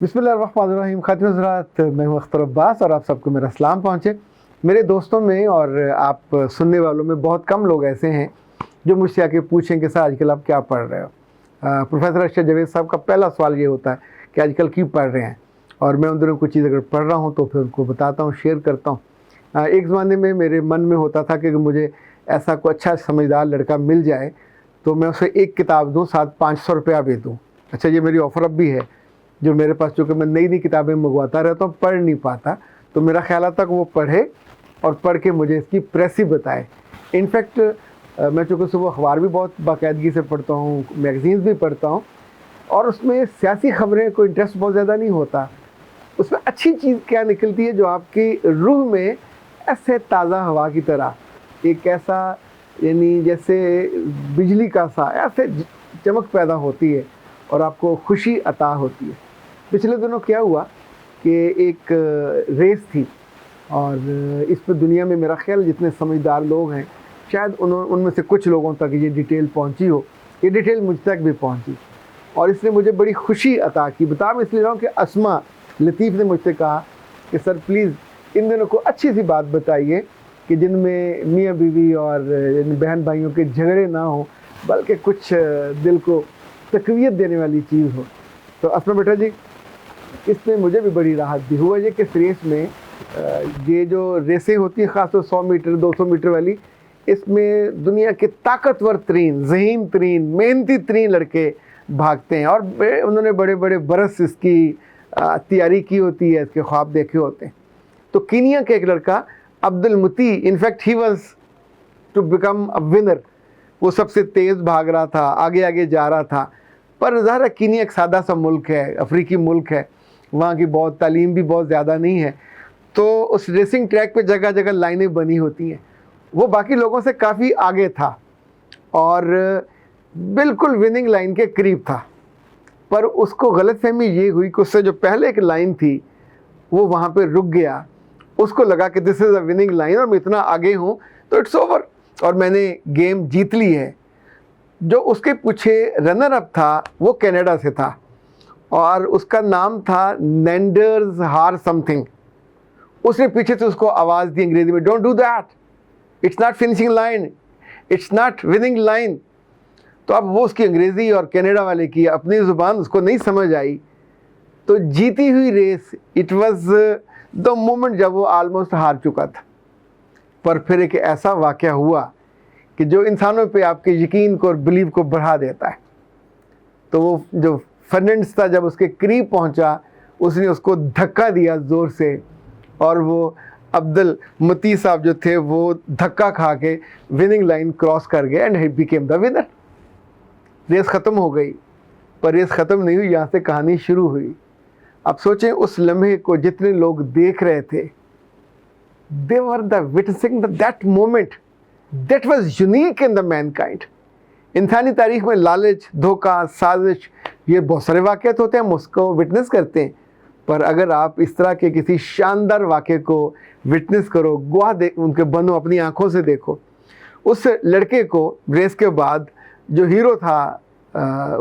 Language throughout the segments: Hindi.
बिस्मिल्लाहिर्रहमानिर्रहीम। खातिन हज़रात, मैं हूं अख्तर अब्बास और आप सबको मेरा सलाम पहुँचे। मेरे दोस्तों में और आप सुनने वालों में बहुत कम लोग ऐसे हैं जो मुझसे आके पूछें कि सर आजकल आप क्या पढ़ रहे हो। प्रोफेसर अरशद जावेद साहब का पहला सवाल ये होता है कि आजकल क्यों पढ़ रहे हैं, और मैं उन दिनों कुछ चीज़ अगर पढ़ रहा हूँ तो फिर उनको बताता हूँ, शेयर करता हूँ। एक ज़माने में मेरे मन में होता था कि मुझे ऐसा कोई अच्छा समझदार लड़का मिल जाए तो मैं उसे एक किताब दूँ, साथ 500 रुपया भी दूँ। अच्छा, ये मेरी ऑफ़र अब भी है जो मेरे पास, चूँकि मैं नई नई किताबें मंगवाता रहता हूँ, पढ़ नहीं पाता, तो मेरा ख्याल आता कि वो पढ़े और पढ़ के मुझे इसकी प्रेस ही बताए। इनफैक्ट मैं चूँकि सुबह अखबार भी बहुत बाकायदगी से पढ़ता हूँ, मैगज़ीन्स भी पढ़ता हूँ, और उसमें सियासी ख़बरें कोई इंटरेस्ट बहुत ज़्यादा नहीं होता। उसमें अच्छी चीज़ क्या निकलती है जो आपकी रूह में ऐसे ताज़ा हवा की तरह एक ऐसा, यानी जैसे बिजली का सा ऐसे चमक पैदा होती है और आपको खुशी अता होती है। पिछले दिनों क्या हुआ कि एक रेस थी, और इस पर दुनिया में मेरा ख्याल जितने समझदार लोग हैं शायद उनमें से कुछ लोगों तक ये डिटेल पहुंची हो, ये डिटेल मुझ तक भी पहुंची, और इसने मुझे बड़ी खुशी अता की। बता मैं इसलिए रहा हूँ कि अस्मा लतीफ़ ने मुझसे कहा कि सर प्लीज़ इन दिनों को अच्छी सी बात बताइए कि जिनमें मियाँ बीवी और बहन भाइयों के झगड़े ना हो, बल्कि कुछ दिल को तक़वियत देने वाली चीज़ हो। तो अस्मा बेटा जी, इसमें मुझे भी बड़ी राहत दी। हुआ ये कि इस रेस में ये जो रेसें होती हैं, ख़ासतौर 100 मीटर 200 मीटर वाली, इसमें दुनिया के ताकतवर तरीन, ज़हीन तरीन, मेहनती तरीन लड़के भागते हैं, और उन्होंने बड़े बड़े बरस इसकी तैयारी की होती है, इसके ख्वाब देखे होते हैं। तो कीनिया का एक लड़का Abdul Muti, in fact he was to become a winner, वो सबसे तेज़ भाग रहा था, आगे आगे जा रहा था। पर ज़ाहिर है कीनिया एक सादा सा मुल्क है, अफ्रीकी मुल्क है, वहाँ की बहुत तालीम भी बहुत ज़्यादा नहीं है, तो उस रेसिंग ट्रैक पे जगह जगह लाइनें बनी होती हैं। वो बाकी लोगों से काफ़ी आगे था और बिल्कुल विनिंग लाइन के करीब था, पर उसको गलतफहमी ये हुई कि उससे जो पहले एक लाइन थी वो वहाँ पे रुक गया। उसको लगा कि this is a winning line और मैं इतना आगे हूँ तो इट्स ओवर और मैंने गेम जीत ली है। जो उसके पीछे रनर अप था वो कनाडा से था और उसका नाम था नेंडर्स हार समथिंग। उसने पीछे से उसको आवाज़ दी अंग्रेज़ी में, don't do that, it's not finishing line, it's not winning line. तो अब वो उसकी अंग्रेज़ी और कनाडा वाले की अपनी ज़ुबान उसको नहीं समझ आई, तो जीती हुई race, it was the moment जब वो आलमोस्ट हार चुका था। पर फिर एक ऐसा वाक़या हुआ कि जो इंसानों पे आपके यकीन को और बिलीव को बढ़ा देता है। तो वो जो फर्नांडिस था, जब उसके करीब पहुंचा, उसने उसको धक्का दिया ज़ोर से, और वो अब्दुल मती साहब जो थे वो धक्का खा के विनिंग लाइन क्रॉस कर गए and he became the winner. Race ख़त्म हो गई, पर रेस ख़त्म नहीं हुई, यहाँ से कहानी शुरू हुई। अब सोचें, उस लम्हे को जितने लोग देख रहे थे, they were the witnessing that moment that was unique in the mankind. इंसानी तारीख में लालच, धोखा, साजिश, ये बहुत सारे वाक़यात होते हैं, हम उसको विटनेस करते हैं। पर अगर आप इस तरह के किसी शानदार वाक़े को विटनेस करो, गवाह उनके बनो, अपनी आँखों से देखो। उस लड़के को रेस के बाद जो हीरो था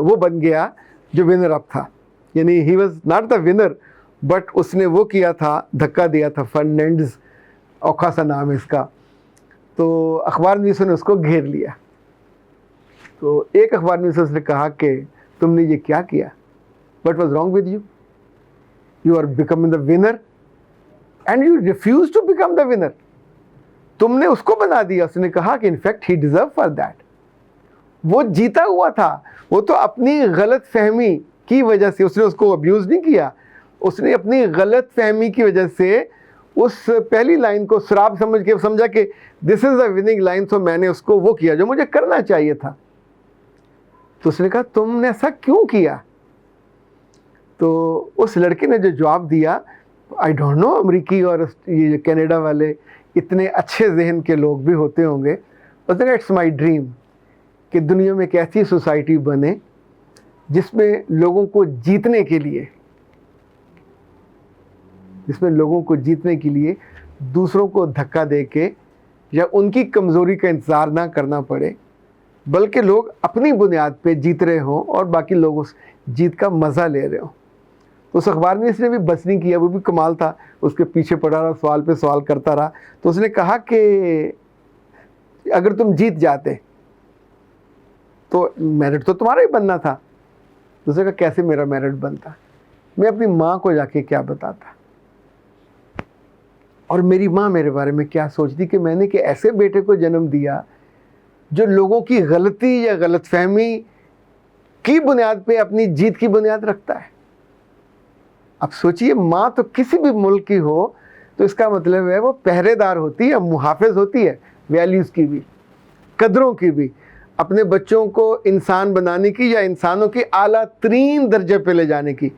वो बन गया जो विनर अप था, यानी he was not the winner, but उसने वो किया था, धक्का दिया था। फर्नांडिस, औखा सा नाम है इसका। तो अखबार न्यूज़ ने उसको घेर लिया। तो एक अखबार न्यूज़ ने कहा कि तुमने ये क्या किया, what was wrong with you, you are becoming the winner and you refuse to become the winner. तुमने उसको बना दिया। उसने कहा कि in fact he deserve for that, वो जीता हुआ था, वो तो अपनी गलत फहमी की वजह से, उसने उसको अब्यूज़ नहीं किया, उसने अपनी गलत फहमी की वजह से उस पहली लाइन को शराब समझ के समझा कि this is the winning line, तो मैंने उसको वो किया जो मुझे करना चाहिए था। तो उसने कहा तुमने ऐसा क्यों किया। तो उस लड़के ने जो जवाब दिया, आई डोंट नो, अमरीकी और ये कनाडा वाले इतने अच्छे जहन के लोग भी होते होंगे। उसने कहा इट्स माई ड्रीम कि दुनिया में एक ऐसी सोसाइटी बने जिसमें लोगों को जीतने के लिए दूसरों को धक्का दे के या उनकी कमज़ोरी का इंतज़ार ना करना पड़े, बल्कि लोग अपनी बुनियाद पे जीत रहे हों और बाकी लोग उस जीत का मज़ा ले रहे हों। तो उस अखबार में इसने भी बस नहीं किया, वो भी कमाल था, उसके पीछे पड़ा रहा, सवाल पे सवाल करता रहा। तो उसने कहा कि अगर तुम जीत जाते तो मेरिट तो तुम्हारा ही बनना था। तो उसने कहा कैसे मेरा मेरिट बनता, मैं अपनी माँ को जाके क्या बताता, और मेरी माँ मेरे बारे में क्या सोचती कि मैंने कि ऐसे बेटे को जन्म दिया जो लोगों की गलती या गलतफहमी की बुनियाद पे अपनी जीत की बुनियाद रखता है। अब सोचिए, माँ तो किसी भी मुल्क की हो तो इसका मतलब है वो पहरेदार होती है, मुहाफिज होती है वैल्यूज़ की भी, कदरों की भी, अपने बच्चों को इंसान बनाने की या इंसानों की आला तरीन दर्जे पे ले जाने की।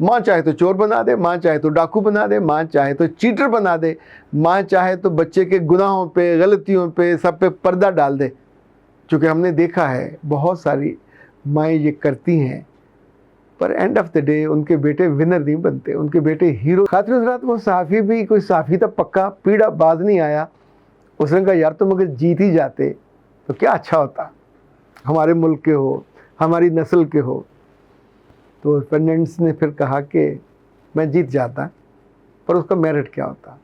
माँ चाहे तो चोर बना दे, माँ चाहे तो डाकू बना दे, माँ चाहे तो चीटर बना दे, माँ चाहे तो बच्चे के गुनाहों पे, गलतियों पे, सब पे पर्दा डाल दे। चूँकि हमने देखा है बहुत सारी माएँ ये करती हैं, पर एंड ऑफ द डे उनके बेटे विनर नहीं बनते, उनके बेटे हीरो। खातिर हज़रात, वो साफ़ी भी कोई साफ़ी था पक्का, पीड़ा बाज नहीं आया। उसने कहा यार तुम अगर जीत ही जाते तो क्या अच्छा होता, हमारे मुल्क के हो, हमारी नस्ल के हो। तो पेंडेंट्स ने फिर कहा कि मैं जीत जाता पर उसका मेरिट क्या होता,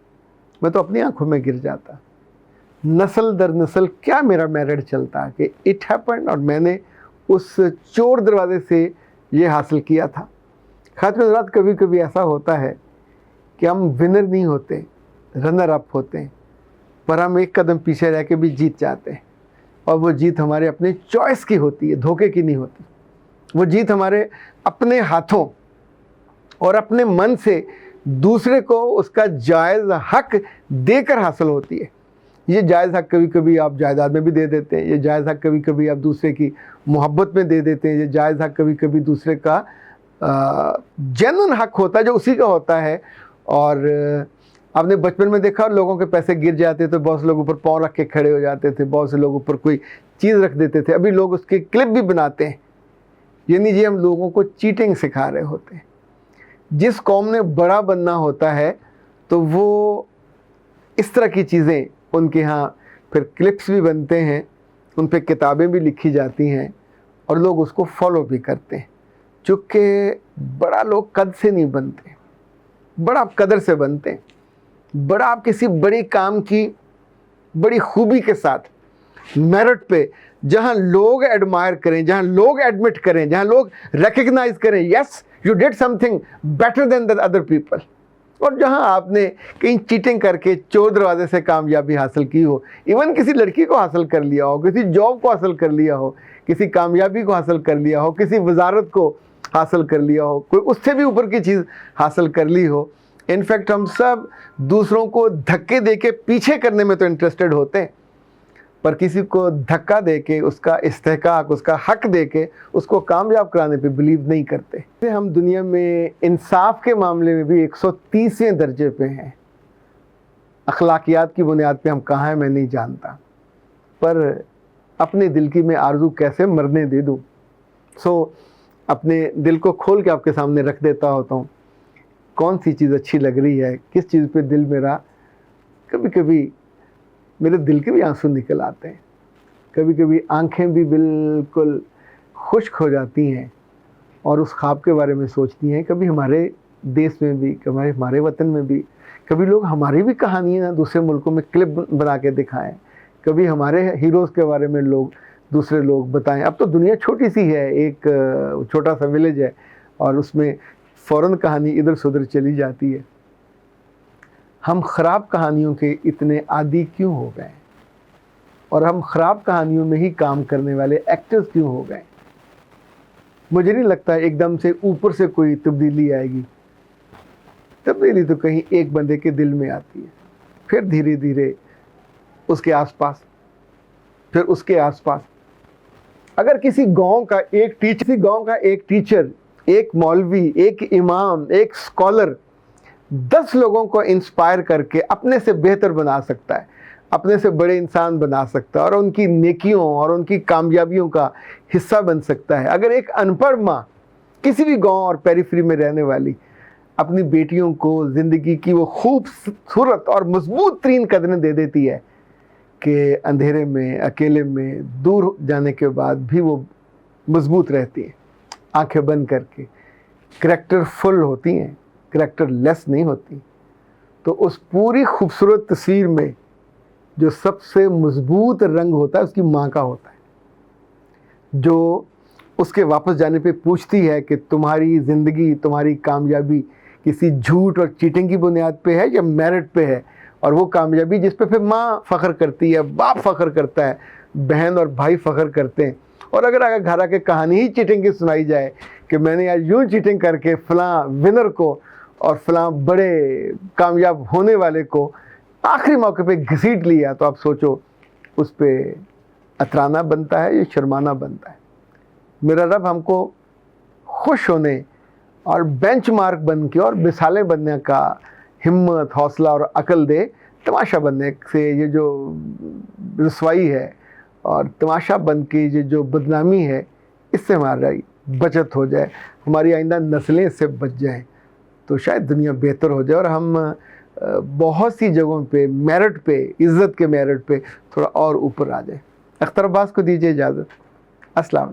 मैं तो अपनी आंखों में गिर जाता। नस्ल दर नस्ल क्या मेरा मेरिट चलता कि इट हैपेंड और मैंने उस चोर दरवाजे से ये हासिल किया था। खातिर हज़रात, कभी कभी ऐसा होता है कि हम विनर नहीं होते, रनर अप होते हैं, पर हम एक कदम पीछे रह के भी जीत जाते हैं, और वो जीत हमारे अपने चॉइस की होती है, धोखे की नहीं होती। वो जीत हमारे अपने हाथों और अपने मन से दूसरे को उसका जायज़ हक देकर हासिल होती है। ये जायज़ हक कभी कभी आप जायदाद में भी दे देते हैं, ये जायज़ हक कभी कभी आप दूसरे की मोहब्बत में दे देते हैं, ये जायज़ हक कभी कभी दूसरे का जेन्युइन हक होता है जो उसी का होता है। और आपने बचपन में देखा, लोगों के पैसे गिर जाते तो बहुत से लोग ऊपर पाँव रख के खड़े हो जाते थे, बहुत से लोग ऊपर कोई चीज़ रख देते थे। अभी लोग उसके क्लिप भी बनाते हैं, यानी जी हम लोगों को चीटिंग सिखा रहे होते हैं। जिस कौम ने बड़ा बनना होता है तो वो इस तरह की चीज़ें उनके यहाँ फिर क्लिप्स भी बनते हैं, उन पर किताबें भी लिखी जाती हैं और लोग उसको फॉलो भी करते हैं। चूँकि बड़ा लोग कद से नहीं बनते, बड़ा आप कदर से बनते हैं। बड़ा आप किसी बड़ी काम की बड़ी खूबी के साथ मेरिट पे, जहाँ लोग एडमायर करें, जहाँ लोग एडमिट करें, जहाँ लोग रिकग्नाइज करें, yes you did something better than the other people, और जहाँ आपने कहीं चीटिंग करके चोर दरवाजे से कामयाबी हासिल की हो, इवन किसी लड़की को हासिल कर लिया हो, किसी जॉब को हासिल कर लिया हो, किसी कामयाबी को हासिल कर लिया हो, किसी वजारत को हासिल कर लिया हो, कोई उससे भी ऊपर की चीज़ हासिल कर ली हो। इनफैक्ट हम सब दूसरों को धक्के दे के पीछे करने में तो इंटरेस्टेड होते हैं, पर किसी को धक्का दे के उसका इस्तेहकाक, उसका हक दे के उसको कामयाब कराने पे बिलीव नहीं करते। हम दुनिया में इंसाफ के मामले में भी 130वें दर्जे पे हैं। अखलाकियात की बुनियाद पे हम कहाँ हैं मैं नहीं जानता, पर अपने दिल की मैं आरज़ू कैसे मरने दे दूँ। अपने दिल को खोल के आपके सामने रख देता होता हूँ, कौन सी चीज़ अच्छी लग रही है, किस चीज़ पे दिल मेरा, कभी कभी मेरे दिल के भी आंसू निकल आते हैं, कभी कभी आंखें भी बिल्कुल खुश्क हो जाती हैं और उस ख्वाब के बारे में सोचती हैं। कभी हमारे देश में भी, कभी हमारे वतन में भी, कभी लोग हमारी भी कहानियाँ दूसरे मुल्कों में क्लिप बना के दिखाएं, कभी हमारे हीरोज़ के बारे में लोग दूसरे लोग बताएं। अब तो दुनिया छोटी सी है, एक छोटा सा विलेज है और उसमें फ़ौरन कहानी इधर से उधर चली जाती है। हम ख़राब कहानियों के इतने आदी क्यों हो गए, और हम ख़राब कहानियों में ही काम करने वाले एक्टर्स क्यों हो गए? मुझे नहीं लगता एकदम से ऊपर से कोई तब्दीली आएगी। तब्दीली तो कहीं एक बंदे के दिल में आती है, फिर धीरे धीरे उसके आसपास, फिर उसके आसपास। अगर किसी गांव का एक टीचर, एक मौलवी, एक इमाम, एक स्कॉलर 10 लोगों को इंस्पायर करके अपने से बेहतर बना सकता है, अपने से बड़े इंसान बना सकता है और उनकी नेकियों और उनकी कामयाबियों का हिस्सा बन सकता है। अगर एक अनपढ़ माँ किसी भी गांव और पेरिफेरी में रहने वाली अपनी बेटियों को ज़िंदगी की वो खूबसूरत और मजबूत तरीन कदरें दे देती है कि अंधेरे में, अकेले में, दूर जाने के बाद भी वो मजबूत रहती है, आंखें बंद करके, करैक्टरफुल होती हैं, करैक्टरलेस नहीं होती। तो उस पूरी खूबसूरत तस्वीर में जो सबसे मजबूत रंग होता है उसकी माँ का होता है, जो उसके वापस जाने पे पूछती है कि तुम्हारी ज़िंदगी, तुम्हारी कामयाबी किसी झूठ और चीटिंग की बुनियाद पे है या मेरिट पे है। और वो कामयाबी जिस पे फिर माँ फ़ख्र करती है, बाप फ़ख्र करता है, बहन और भाई फ़ख्र करते हैं। और अगर घर आके कहानी ही चीटिंग की सुनाई जाए कि मैंने आज यूँ चीटिंग करके फ़लाँ विनर को और फ़लाँ बड़े कामयाब होने वाले को आखिरी मौके पे घसीट लिया, तो आप सोचो उस पर अतराना बनता है या शर्माना बनता है। मेरा रब हमको खुश होने और बेंचमार्क बन के और मिसालें बनने का हिम्मत, हौसला और अकल दे। तमाशा बनने से ये जो रसवाई है और तमाशा बन के ये जो बदनामी है, इससे हमारी बचत हो जाए, हमारी आइंदा नस्लें इससे बच जाएं, तो शायद दुनिया बेहतर हो जाए और हम बहुत सी जगहों पे मेरिट पे, इज़्ज़त के मेरिट पे थोड़ा और ऊपर आ जाए। अख्तर अब्बास को दीजिए इजाज़त। अस्सलाम।